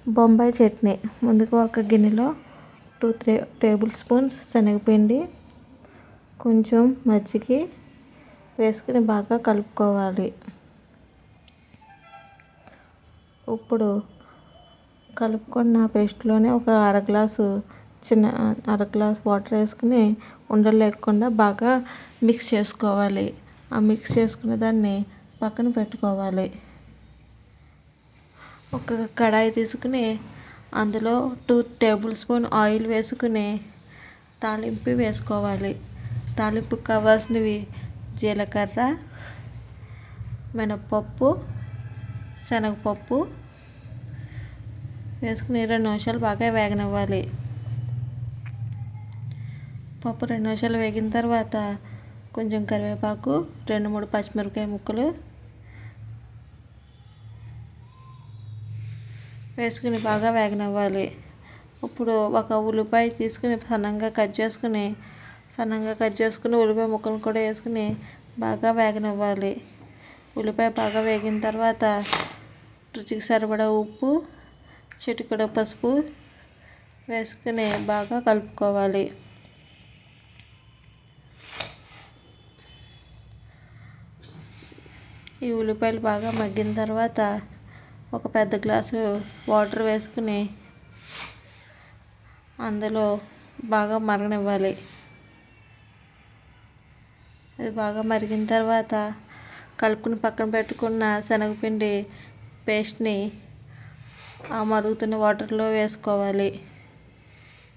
బొంబాయి చట్నీ. ముందుగా ఒక గిన్నెలో 2-3 టేబుల్ స్పూన్స్ శనగపిండి, కొంచెం మజ్జిగ వేసుకుని బాగా కలుపుకోవాలి. ఇప్పుడు కలుపుకున్న పేస్ట్లోనే ఒక అర గ్లాసు వాటర్ వేసుకుని ఉండలు లేకుండా బాగా మిక్స్ చేసుకోవాలి. ఆ మిక్స్ చేసుకున్న దాన్ని పక్కన పెట్టుకోవాలి. ఒక కడాయి తీసుకుని అందులో 2 టేబుల్ స్పూన్ ఆయిల్ వేసుకుని తాలింపు వేసుకోవాలి. తాలింపుకి కావాల్సినవి జీలకర్ర, మినప్పప్పు, శనగపప్పు వేసుకుని 2 నిమిషాలు బాగా వేగనివ్వాలి. పప్పు 2 నిమిషాలు వేగిన తర్వాత కొంచెం కరివేపాకు, 2-3 పచ్చిమిరపకాయ ముక్కలు వేసుకుని బాగా వేగనివ్వాలి. ఇప్పుడు ఒక ఉల్లిపాయ తీసుకుని సన్నంగా కట్ చేసుకుని ఉల్లిపాయ ముక్కలు కూడా వేసుకుని బాగా వేగనివ్వాలి. ఉల్లిపాయ బాగా వేగిన తర్వాత రుచికి సరిపడా ఉప్పు, చిటికెడు పసుపు వేసుకుని బాగా కలుపుకోవాలి. ఈ ఉల్లిపాయలు బాగా మగ్గిన తర్వాత ఒక పెద్ద గ్లాసు వాటర్ వేసుకుని అందులో బాగా మరగనివ్వాలి. అది బాగా మరిగిన తర్వాత కలుపుకుని పక్కన పెట్టుకున్న శనగపిండి పేస్ట్ని ఆ మరుగుతున్న వాటర్లో వేసుకోవాలి.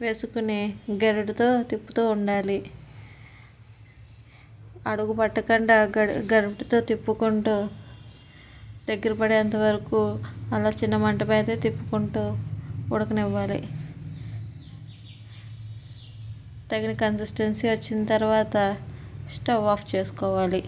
వేసుకుని గరిటెతో తిప్పుతూ ఉండాలి. అడుగు పట్టకుండా గరిటెతో తిప్పుకుంటూ దగ్గర పడేంత వరకు అలా చిన్న మంట మీద తిప్పుకుంటూ ఉడకనివ్వాలి. తగిన కన్సిస్టెన్సీ వచ్చిన తర్వాత స్టవ్ ఆఫ్ చేసుకోవాలి.